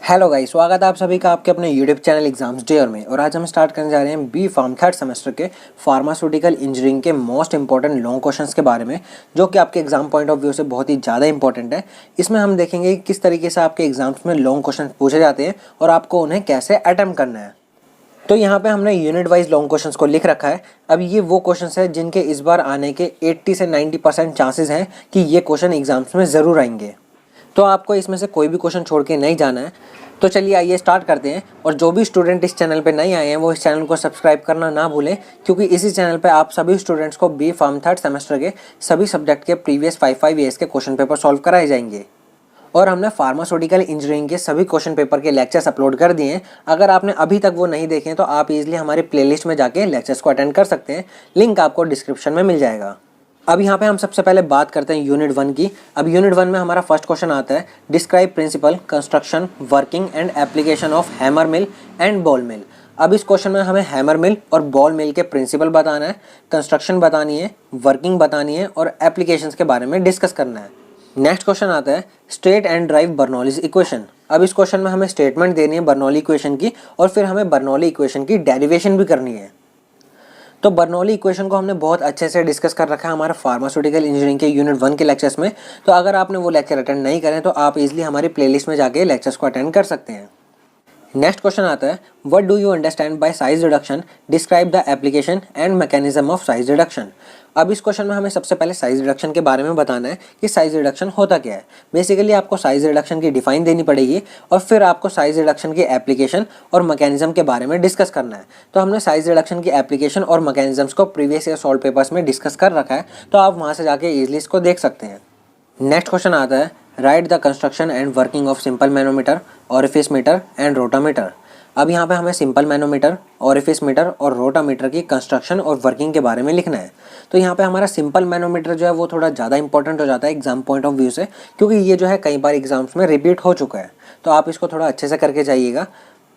Hello guys, स्वागत है आप सभी का आपके अपने यूट्यूब चैनल एग्जाम्स डेयर में। और आज हम स्टार्ट करने जा रहे हैं बी फार्म थर्ड सेमेस्टर के फार्मास्यूटिकल इंजीनियरिंग के मोस्ट इंपॉर्टेंट लॉन्ग क्वेश्चंस के बारे में, जो कि आपके एग्जाम पॉइंट ऑफ व्यू से बहुत ही ज़्यादा इंपॉर्टेंट है। इसमें हम देखेंगे कि किस तरीके से आपके एग्जाम्स में लॉन्ग क्वेश्चन पूछे जाते हैं और आपको उन्हें कैसे अटेम्प्ट करना है। तो यहाँ पे हमने यूनिट वाइज लॉन्ग क्वेश्चंस को लिख रखा है। अब ये वो क्वेश्चंस है जिनके इस बार आने के 80 से 90% चांसेस हैं कि ये क्वेश्चन एग्जाम्स में ज़रूर आएंगे। तो आपको इसमें से कोई भी क्वेश्चन छोड़ के नहीं जाना है। तो चलिए आइए स्टार्ट करते हैं। और जो भी स्टूडेंट इस चैनल पे नहीं आए हैं वो इस चैनल को सब्सक्राइब करना ना भूलें, क्योंकि इसी चैनल पे आप सभी स्टूडेंट्स को बी फार्म थर्ड सेमेस्टर के सभी सब्जेक्ट के प्रीवियस 5 ईयर्स के क्वेश्चन पेपर सॉल्व कराए जाएंगे। और हमने फार्मास्यूटिकल इंजीनियरिंग के सभी क्वेश्चन पेपर के लेक्चर्स अपलोड कर दिए हैं। अगर आपने अभी तक वो नहीं देखे तो आप इजीली हमारे प्लेलिस्ट में जाके लेक्चर्स को अटेंड कर सकते हैं। लिंक आपको डिस्क्रिप्शन में मिल जाएगा। अब यहाँ पे हम सबसे पहले बात करते हैं यूनिट 1 की। अब यूनिट 1 में हमारा फर्स्ट क्वेश्चन आता है, describe principle construction working and application of hammer mill and ball mill. अब इस क्वेश्चन में हमें हैमर मिल और बॉल मिल के प्रिंसिपल बताना है, कंस्ट्रक्शन बतानी है, वर्किंग बतानी है और एप्लीकेशंस के बारे में डिस्कस करना है। नेक्स्ट क्वेश्चन आता है, state and drive Bernoulli's equation. अब इस क्वेश्चन में हमें स्टेटमेंट देनी है बर्नौली इक्वेशन की और फिर हमें बर्नौली इक्वेशन की डेरिवेशन भी करनी है। तो बर्नौली इक्वेशन को हमने बहुत अच्छे से डिस्कस कर रखा है हमारे फार्मास्यूटिकल इंजीनियरिंग के यूनिट 1 के लेक्चर्स में। तो अगर आपने वो लेक्चर अटेंड नहीं करें तो आप इजीली हमारी प्लेलिस्ट में जाके लेक्चर्स को अटेंड कर सकते हैं। नेक्स्ट क्वेश्चन आता है, what do you understand by size reduction, describe the application and mechanism of size reduction. अब इस क्वेश्चन में हमें सबसे पहले साइज रिडक्शन के बारे में बताना है कि साइज रिडक्शन होता क्या है। बेसिकली आपको साइज रिडक्शन की डिफाइन देनी पड़ेगी और फिर आपको साइज रिडक्शन की एप्लीकेशन और मैकेनिज्म के बारे में डिस्कस करना है। तो हमने साइज रिडक्शन की एप्लीकेशन और मैकेनिज्म्स को प्रीवियस ईयर सॉल्व पेपर्स में डिस्कस कर रखा है, तो आप वहाँ से जाके ईजिली इसको देख सकते हैं। नेक्स्ट क्वेश्चन आता है, write the construction and working of simple manometer, orifice meter and rotameter. अब यहाँ पे हमें सिंपल मैनोमीटर, ऑरिफिस मीटर और रोटामीटर की कंस्ट्रक्शन और वर्किंग के बारे में लिखना है। तो यहाँ पे हमारा सिंपल मैनोमीटर जो है वो थोड़ा ज़्यादा इंपॉर्टेंट हो जाता है एग्जाम पॉइंट ऑफ व्यू से, क्योंकि ये जो है कई बार एग्जाम्स में रिपीट हो चुका है। तो आप इसको थोड़ा अच्छे से करके जाइएगा।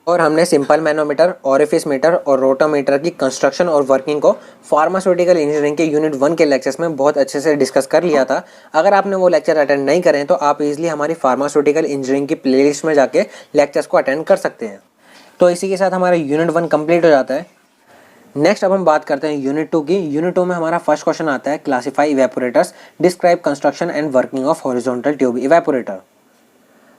और हमने सिंपल मैनोमीटर, ऑरिफिस मीटर और रोटामीटर की कंस्ट्रक्शन और वर्किंग को फार्मास्यूटिकल इंजीनियरिंग के यूनिट 1 के लेक्चर्स में बहुत अच्छे से डिस्कस कर लिया था। अगर आपने वो लेक्चर अटेंड नहीं करें तो आप इजीली हमारी फार्मास्यूटिकल इंजीनियरिंग की प्लेलिस्ट में जाके लेक्चर्स को अटेंड कर सकते हैं। तो इसी के साथ हमारा यूनिट 1 कंप्लीट हो जाता है। नेक्स्ट अब हम बात करते हैं यूनिट 2 की। यूनिट 2 में हमारा फर्स्ट क्वेश्चन आता है, classify evaporators, describe construction and working of horizontal tube evaporator.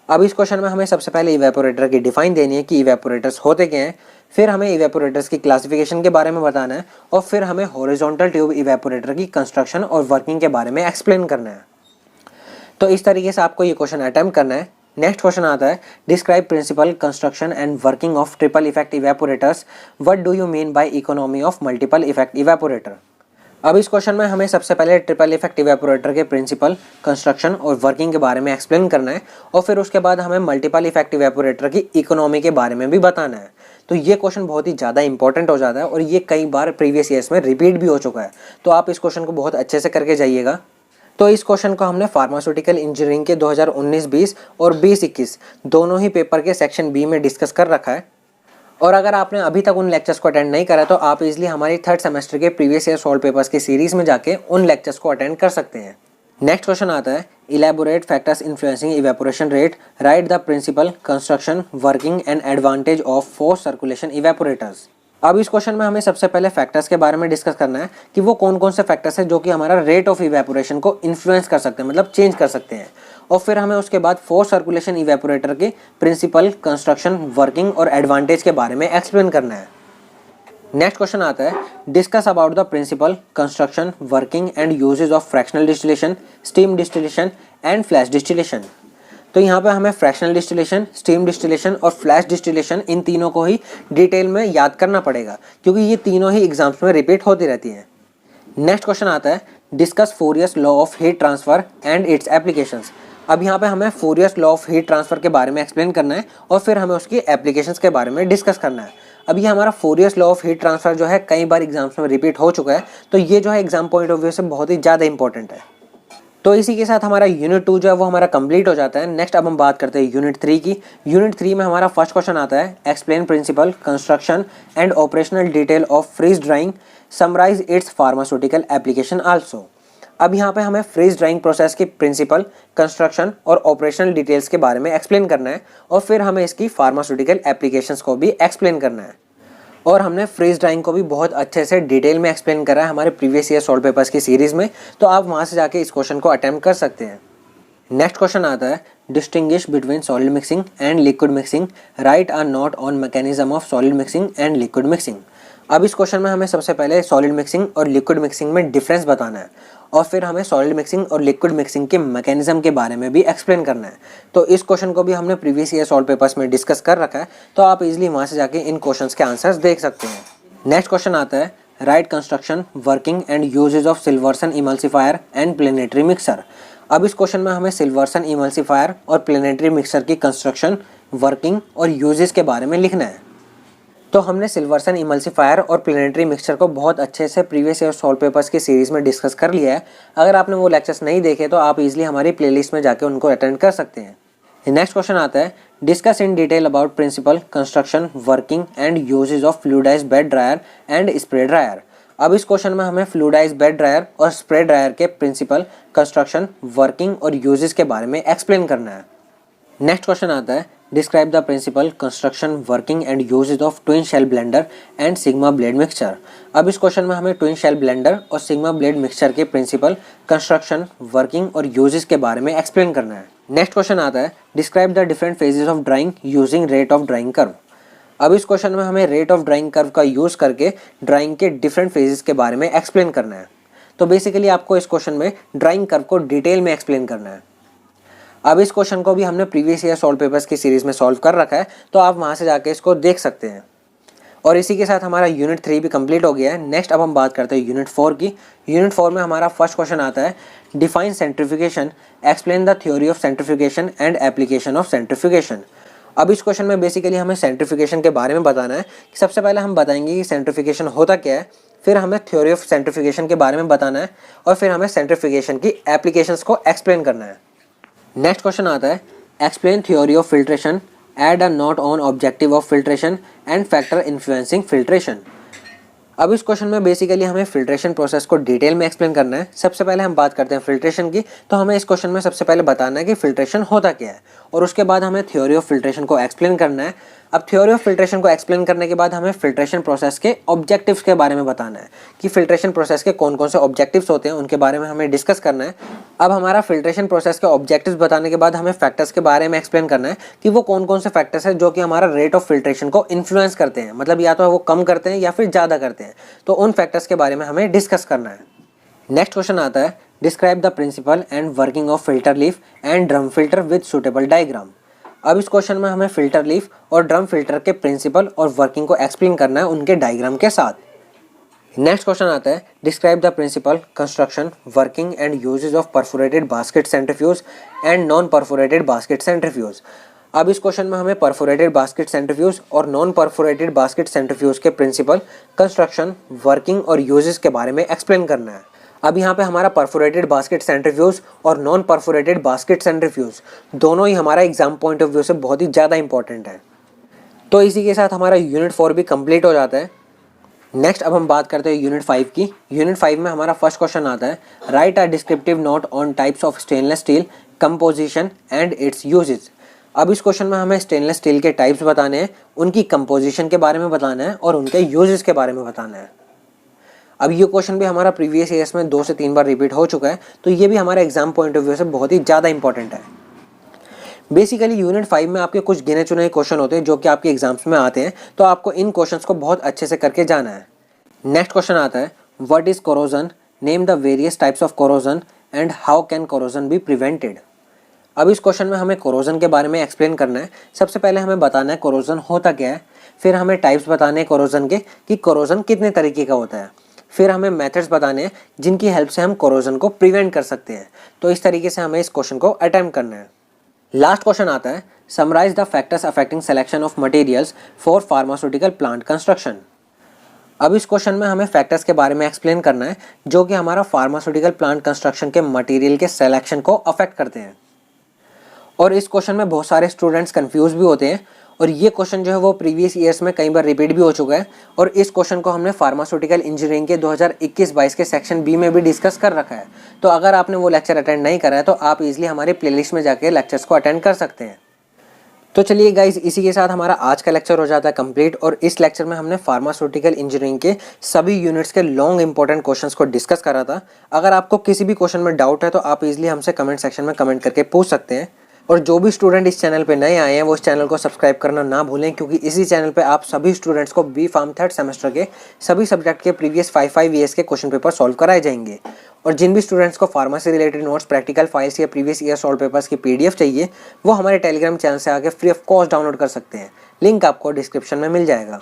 अब इस क्वेश्चन में हमें सबसे पहले इवेपोरेटर की डिफाइन देनी है कि इवेपोरेटर्स होते क्या हैं, फिर हमें इवेपोरेटर्स की क्लासिफिकेशन के बारे में बताना है और फिर हमें हॉरिजॉन्टल ट्यूब इवेपोरेटर की कंस्ट्रक्शन और वर्किंग के बारे में एक्सप्लेन करना है। तो इस तरीके से आपको ये क्वेश्चन अटेम्प्ट करना है। नेक्स्ट क्वेश्चन आता है, describe principle construction and working of triple effect evaporators, what do you mean by economy of multiple effect evaporator. अब इस क्वेश्चन में हमें सबसे पहले ट्रिपल इफेक्ट इवेपोरेटर के प्रिंसिपल, कंस्ट्रक्शन और वर्किंग के बारे में एक्सप्लेन करना है और फिर उसके बाद हमें मल्टीपल इफेक्ट इवेपोरेटर की इकोनॉमी के बारे में भी बताना है। तो ये क्वेश्चन बहुत ही ज़्यादा इंपॉर्टेंट हो जाता है और ये कई बार प्रीवियस ईयर्स में रिपीट भी हो चुका है। तो आप इस क्वेश्चन को बहुत अच्छे से करके जाइएगा। तो इस क्वेश्चन को हमने फार्मास्यूटिकल इंजीनियरिंग के 2019-20 और 20-21 दोनों ही पेपर के सेक्शन बी में डिस्कस कर रखा है। और अगर आपने अभी तक उन लेक्चर्स को अटेंड नहीं करा तो आप इजीली हमारी थर्ड सेमेस्टर के प्रीवियस ईयर सॉल्व पेपर्स की सीरीज में जाके उन लेक्चर्स को अटेंड कर सकते हैं। नेक्स्ट क्वेश्चन आता है, elaborate factors influencing evaporation rate, write the principle, construction, working and advantage of force circulation evaporators. अब इस क्वेश्चन में हमें सबसे पहले फैक्टर्स के बारे में डिस्कस करना है कि वो कौन कौन से फैक्टर्स हैं जो कि हमारा रेट ऑफ इवेपोरेशन को इन्फ्लुएंस कर सकते हैं, मतलब चेंज कर सकते हैं। और फिर हमें उसके बाद फोर्स सर्कुलेशन इवेपोरेटर के प्रिंसिपल, कंस्ट्रक्शन, वर्किंग और एडवांटेज के बारे में एक्सप्लेन करना है। नेक्स्ट क्वेश्चन आता है, discuss about the principle, construction, working and usage of fractional distillation, steam distillation and flash distillation. तो यहाँ पे हमें फ्रैक्शनल डिस्टिलेशन, स्टीम डिस्टिलेशन और फ्लैश डिस्टिलेशन इन तीनों को ही डिटेल में याद करना पड़ेगा, क्योंकि ये तीनों ही एग्जाम्स में रिपीट होती रहती हैं। नेक्स्ट क्वेश्चन आता है, discuss Fourier's law of heat transfer and its applications. अब यहाँ पे हमें Fourier's law of heat transfer के बारे में एक्सप्लेन करना है और फिर हमें उसकी एप्लीकेशंस के बारे में डिस्कस करना है। अब ये हमारा फोरियर्स लॉ ऑफ हीट ट्रांसफर जो है कई बार एग्जाम्स में रिपीट हो चुका है, तो ये जो है एग्जाम पॉइंट ऑफ व्यू से बहुत ही ज़्यादा इंपॉर्टेंट है। तो इसी के साथ हमारा यूनिट 2 जो है वो हमारा कंप्लीट हो जाता है। नेक्स्ट अब हम बात करते हैं यूनिट 3 की। यूनिट 3 में हमारा फर्स्ट क्वेश्चन आता है, explain principle, construction and operational detail of freeze drying, summarize its pharmaceutical application also. अब यहाँ पे हमें फ्रीज ड्राइंग प्रोसेस की प्रिंसिपल, कंस्ट्रक्शन और ऑपरेशनल डिटेल्स के बारे में एक्सप्लेन करना है और फिर हमें इसकी फार्मास्यूटिकल एप्लीकेशंस को भी एक्सप्लेन करना है। और हमने फ्रीज ड्राइंग को भी बहुत अच्छे से डिटेल में एक्सप्लेन करा है हमारे प्रीवियस ईयर सॉल्व पेपर्स की सीरीज में, तो आप वहाँ से जाके इस क्वेश्चन को अटेम्प्ट कर सकते हैं। नेक्स्ट क्वेश्चन आता है, distinguish between solid mixing and liquid mixing, write a note on mechanism of solid mixing and liquid mixing. अब इस क्वेश्चन में हमें सबसे पहले सॉलिड मिक्सिंग और लिक्विड मिक्सिंग में डिफरेंस बताना है और फिर हमें सॉलिड मिक्सिंग और लिक्विड मिक्सिंग के मैकेनिज्म के बारे में भी एक्सप्लेन करना है। तो इस क्वेश्चन को भी हमने प्रीवियस ईयर सॉल्व पेपर्स में डिस्कस कर रखा है, तो आप इजीली वहाँ से जाके इन क्वेश्चंस के आंसर्स देख सकते हैं। नेक्स्ट क्वेश्चन आता है, write construction, working and usage of Silverson emulsifier and planetary mixer. अब इस क्वेश्चन में हमें सिल्वर्सन इमल्सिफायर और प्लेनेटरी मिक्सर की कंस्ट्रक्शन, वर्किंग और यूजेस के बारे में लिखना है। तो हमने सिल्वर्सन इमल्सिफायर और प्लेनेटरी मिक्सचर को बहुत अच्छे से प्रीवियस ईयर सॉल्व पेपर्स की सीरीज में डिस्कस कर लिया है। अगर आपने वो लेक्चर्स नहीं देखे तो आप इजीली हमारी प्लेलिस्ट में जाके उनको अटेंड कर सकते हैं। नेक्स्ट क्वेश्चन आता है, discuss in detail about principle, construction, working and usage of fluidized bed dryer and spray dryer. अब इस क्वेश्चन में हमें फ्लूइडाइज्ड बेड ड्रायर और स्प्रे ड्रायर के प्रिंसिपल, कंस्ट्रक्शन, वर्किंग और यूजेज के बारे में एक्सप्लेन करना है। नेक्स्ट क्वेश्चन आता है, describe the principle, construction, working and usage of twin shell blender and sigma blade mixture. अब इस क्वेश्चन में हमें ट्विन शेल ब्लेंडर और सिग्मा ब्लेड मिक्सचर के प्रिंसिपल, कंस्ट्रक्शन, वर्किंग और यूजेज के बारे में एक्सप्लेन करना है। नेक्स्ट क्वेश्चन आता है, describe the different phases of drawing using rate of drawing curve. अब इस क्वेश्चन में हमें रेट ऑफ ड्राइंग कर्व का यूज करके ड्राइंग के डिफरेंट फेजेस के बारे में एक्सप्लेन करना है। तो बेसिकली आपको इस क्वेश्चन में ड्राइंग कर्व को डिटेल में एक्सप्लेन करना है। अब इस क्वेश्चन को भी हमने प्रीवियस ईयर सॉल्व पेपर्स की सीरीज में सॉल्व कर रखा है, तो आप वहां से जाके इसको देख सकते हैं। और इसी के साथ हमारा यूनिट 3 भी कंप्लीट हो गया है। नेक्स्ट अब हम बात करते हैं यूनिट 4 की। यूनिट 4 में हमारा फर्स्ट क्वेश्चन आता है, define centrifugation, explain the theory of centrifugation and application of centrifugation. अब इस क्वेश्चन में बेसिकली हमें सेंट्रीफ्यूगेशन के बारे में बताना है। सबसे पहले हम बताएंगे कि सेंट्रीफ्यूगेशन होता क्या है, फिर हमें थ्योरी ऑफ सेंट्रीफ्यूगेशन के बारे में बताना है और फिर हमें सेंट्रीफ्यूगेशन की एप्लीकेशंस को एक्सप्लेन करना है। नेक्स्ट क्वेश्चन आता है, explain theory of filtration, add a note on objective of filtration and factor influencing filtration. अब इस क्वेश्चन में बेसिकली हमें फिल्ट्रेशन प्रोसेस को डिटेल में एक्सप्लेन करना है। सबसे पहले हम बात करते हैं फिल्ट्रेशन की, तो हमें इस क्वेश्चन में सबसे पहले बताना है कि फिल्ट्रेशन होता क्या है और उसके बाद हमें थ्योरी ऑफ फिल्ट्रेशन को एक्सप्लेन करना है। अब थ्योरी ऑफ फिल्ट्रेशन को एक्सप्लेन करने के बाद हमें फिल्ट्रेशन प्रोसेस के ऑब्जेक्टिव्स के बारे में बताना है कि फिल्ट्रेशन प्रोसेस के कौन कौन से ऑब्जेक्टिव्स होते हैं, उनके बारे में हमें डिस्कस करना है। अब हमारा फिल्ट्रेशन प्रोसेस के ऑब्जेक्टिव्स बताने के बाद हमें फैक्टर्स के बारे में एक्सप्लेन करना है कि वो कौन कौन से फैक्टर्स हैं जो कि हमारा रेट ऑफ फिल्ट्रेशन को इन्फ्लुएंस करते हैं, मतलब या तो वो कम करते हैं या फिर ज़्यादा करते हैं। तो उन फैक्टर्स के बारे में हमें डिस्कस करना है। नेक्स्ट क्वेश्चन आता है, describe the principle and working of filter leaf and drum filter with suitable diagram. अब इस क्वेश्चन में हमें फिल्टर लीफ और ड्रम फिल्टर के प्रिंसिपल और वर्किंग को एक्सप्लेन करना है उनके डायग्राम के साथ। नेक्स्ट क्वेश्चन आता है, describe the principle, construction, working and usage of perforated basket centrifuge and non perforated basket centrifuge. अब इस क्वेश्चन में हमें परफोरेटेड बास्केट सेंट्रीफ्यूज और नॉन परफोरेटेड बास्केट सेंट्रीफ्यूज के प्रिंसिपल, कंस्ट्रक्शन, वर्किंग और यूजेस के बारे में एक्सप्लेन करना है। अब यहाँ पे हमारा परफोरेटेड बास्केट सेंट्रीफ्यूज और नॉन परफोरेटेड बास्केट सेंट्रीफ्यूज दोनों ही हमारा एग्जाम पॉइंट ऑफ व्यू से बहुत ही ज़्यादा इंपॉर्टेंट है। तो इसी के साथ हमारा यूनिट 4 भी कंप्लीट हो जाता है। नेक्स्ट अब हम बात करते हैं यूनिट 5 की। यूनिट 5 में हमारा फर्स्ट क्वेश्चन आता है, write a descriptive note on types of stainless steel, composition and its uses. अब इस क्वेश्चन में हमें स्टेनलेस स्टील के टाइप्स बताने हैं, उनकी कंपोजिशन के बारे में बताना है और उनके यूजेस के बारे में बताना है। अब ये क्वेश्चन भी हमारा प्रीवियस ईयर्स में 2 से 3 बार रिपीट हो चुका है, तो ये भी हमारे एग्जाम पॉइंट ऑफ व्यू से बहुत ही ज़्यादा इंपॉर्टेंट है। बेसिकली यूनिट 5 में आपके कुछ गिने चुने क्वेश्चन होते हैं जो कि आपके एग्जाम्स में आते हैं, तो आपको इन क्वेश्चंस को बहुत अच्छे से करके जाना है। नेक्स्ट क्वेश्चन आता है, what is corrosion, name the various types of corrosion and how can corrosion be prevented. अब इस क्वेश्चन में हमें कोरोजन के बारे में एक्सप्लेन करना है। सबसे पहले हमें बताना है कोरोजन होता क्या है, फिर हमें टाइप्स बताने हैं कोरोजन के कि कोरोजन कितने तरीके का होता है, फिर हमें मेथड्स बताने हैं जिनकी हेल्प से हम कोरोजन को प्रिवेंट कर सकते हैं। तो इस तरीके से हमें इस क्वेश्चन को अटेम्प्ट करना है। लास्ट क्वेश्चन आता है, summarise the factors affecting selection of materials for pharmaceutical plant construction. अब इस क्वेश्चन में हमें फैक्टर्स के बारे में एक्सप्लेन करना है जो कि हमारा फार्मास्यूटिकल प्लांट कंस्ट्रक्शन के मटेरियल के सिलेक्शन को अफेक्ट करते हैं। और इस क्वेश्चन में बहुत सारे स्टूडेंट्स कंफ्यूज भी होते हैं और ये क्वेश्चन जो है वो प्रीवियस ईयर्स में कई बार रिपीट भी हो चुका है और इस क्वेश्चन को हमने फार्मास्यूटिकल इंजीनियरिंग के 2021-22 के सेक्शन बी में भी डिस्कस कर रखा है। तो अगर आपने वो लेक्चर अटेंड नहीं करा है तो आप इजीली हमारी प्लेलिस्ट में जाके लेक्चर्स को अटेंड कर सकते हैं। तो चलिए गाइज, इसी के साथ हमारा आज का लेक्चर हो जाता है कंप्लीट और इस लेक्चर में हमने फार्मास्यूटिकल इंजीनियरिंग के सभी यूनिट्स के लॉन्ग इंपॉर्टेंट क्वेश्चंस को डिस्कस करा था। अगर आपको किसी भी क्वेश्चन में डाउट है तो आप इजीली हमसे कमेंट सेक्शन में कमेंट करके पूछ सकते हैं। और जो भी स्टूडेंट इस चैनल पे नए आए हैं वो इस चैनल को सब्सक्राइब करना ना भूलें, क्योंकि इसी चैनल पे आप सभी स्टूडेंट्स को बी फार्म थर्ड सेमेस्टर के सभी सब्जेक्ट के प्रीवियस 5 ईयर्स के क्वेश्चन पेपर सॉल्व कराए जाएंगे। और जिन भी स्टूडेंट्स को pharmacy related notes, practical files या प्रीवियस ईयर सॉल्व पेपर्स की PDF चाहिए, वो हमारे टेलीग्राम चैनल से आके फ्री ऑफ कॉस्ट डाउनलोड कर सकते हैं। लिंक आपको डिस्क्रिप्शन में मिल जाएगा।